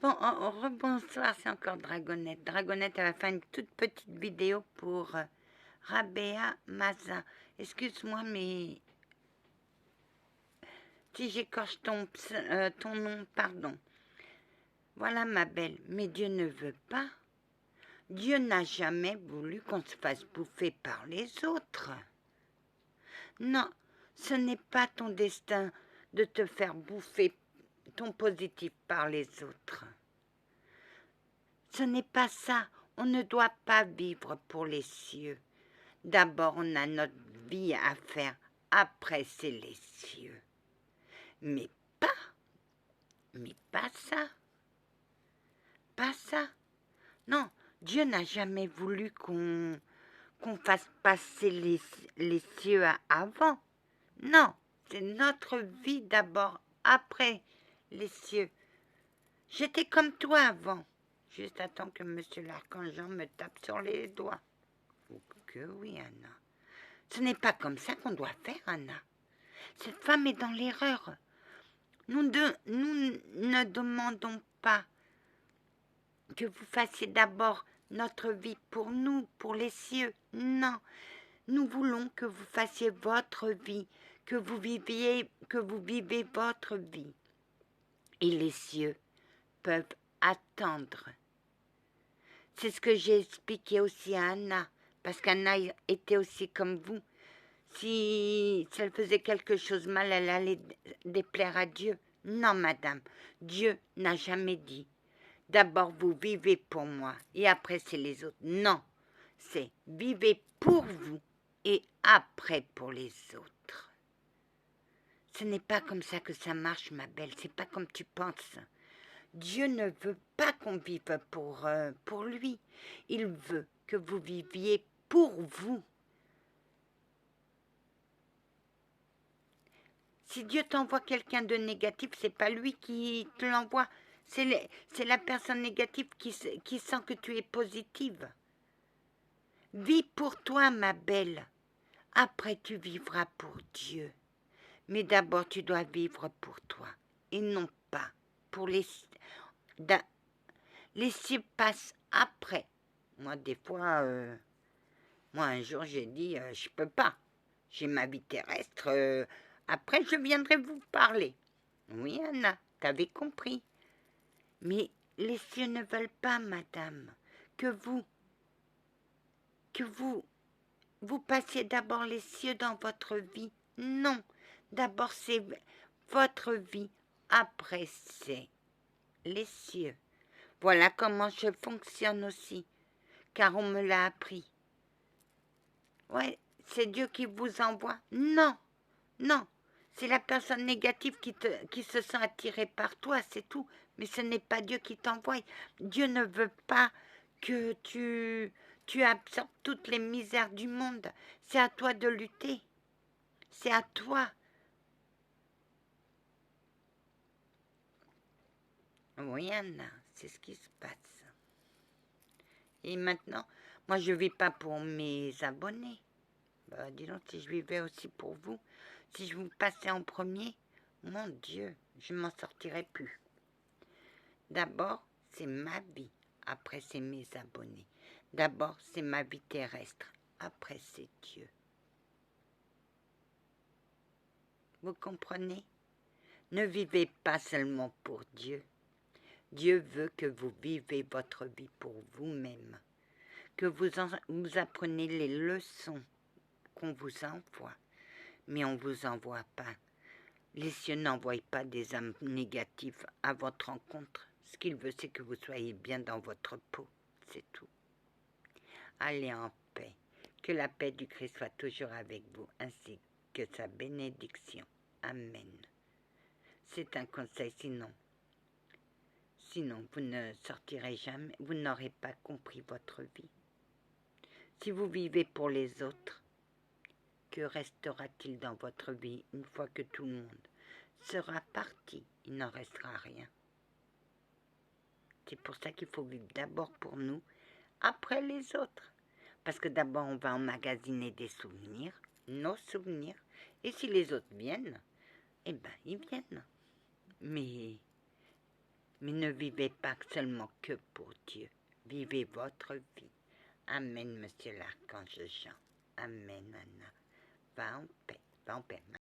Bon, rebonsoir, c'est encore Dragonette. Dragonette, elle va faire une toute petite vidéo pour Rabea Maza. Excuse-moi, mais si j'écorche ton nom, pardon. Voilà, ma belle, mais Dieu ne veut pas. Dieu n'a jamais voulu qu'on se fasse bouffer par les autres. Non, ce n'est pas ton destin de te faire bouffer ton positif par les autres. Ce n'est pas ça. On ne doit pas vivre pour les cieux. D'abord, on a notre vie à faire. Après, c'est les cieux. Mais pas ça. Pas ça. Non, Dieu n'a jamais voulu qu'on fasse passer les cieux avant. Non, c'est notre vie d'abord, après les cieux. J'étais comme toi avant. Juste attends que monsieur l'archange me tape sur les doigts. Oh que oui, Anna. Ce n'est pas comme ça qu'on doit faire, Anna. Cette femme est dans l'erreur. Nous ne demandons pas que vous fassiez d'abord notre vie pour nous, pour les cieux. Non, nous voulons que vous fassiez votre vie, que vous vivez votre vie. Et les cieux peuvent attendre. C'est ce que j'ai expliqué aussi à Anna, parce qu'Anna était aussi comme vous. Si elle faisait quelque chose mal, elle allait déplaire à Dieu. Non, madame, Dieu n'a jamais dit. D'abord, vous vivez pour moi, et après, c'est les autres. Non, c'est vivez pour vous, et après pour les autres. Ce n'est pas comme ça que ça marche, ma belle, c'est pas comme tu penses. Dieu ne veut pas qu'on vive pour lui. Il veut que vous viviez pour vous. Si Dieu t'envoie quelqu'un de négatif, c'est pas lui qui te l'envoie. C'est la personne négative qui sent que tu es positive. Vis pour toi, ma belle. Après, tu vivras pour Dieu. Mais d'abord, tu dois vivre pour toi. Et non pas pour les... Les cieux passent après. Moi, des fois, moi, un jour, j'ai dit, je peux pas. J'ai ma vie terrestre. Après, je viendrai vous parler. Oui, Anna, t'avais compris. Mais les cieux ne veulent pas, madame, que vous passiez d'abord les cieux dans votre vie. Non, d'abord c'est votre vie, après c'est les cieux. Voilà comment je fonctionne aussi, car on me l'a appris. Ouais, c'est Dieu qui vous envoie. Non, non, c'est la personne négative qui se sent attirée par toi, c'est tout. Mais ce n'est pas Dieu qui t'envoie. Dieu ne veut pas que tu absorbes toutes les misères du monde. C'est à toi de lutter. C'est à toi. Oui, Anna, c'est ce qui se passe. Et maintenant, moi, je ne vis pas pour mes abonnés. Bah, dis donc, si je vivais aussi pour vous, si je vous passais en premier, mon Dieu, je ne m'en sortirais plus. D'abord, c'est ma vie. Après, c'est mes abonnés. D'abord, c'est ma vie terrestre. Après, c'est Dieu. Vous comprenez? Ne vivez pas seulement pour Dieu. Dieu veut que vous vivez votre vie pour vous-même. Que vous apprenez les leçons qu'on vous envoie. Mais on ne vous envoie pas. Les cieux n'envoient pas des âmes négatives à votre rencontre. Ce qu'il veut, c'est que vous soyez bien dans votre peau. C'est tout. Allez en paix. Que la paix du Christ soit toujours avec vous, ainsi que sa bénédiction. Amen. C'est un conseil, sinon vous ne sortirez jamais, vous n'aurez pas compris votre vie. Si vous vivez pour les autres, que restera-t-il dans votre vie une fois que tout le monde sera parti? Il n'en restera rien. C'est pour ça qu'il faut vivre d'abord pour nous, après les autres. Parce que d'abord, on va emmagasiner des souvenirs, nos souvenirs. Et si les autres viennent, eh bien, ils viennent. Mais Mais ne vivez pas seulement que pour Dieu. Vivez votre vie. Amen, Monsieur l'Archange Jean. Amen, Anna. Va en paix, va en paix.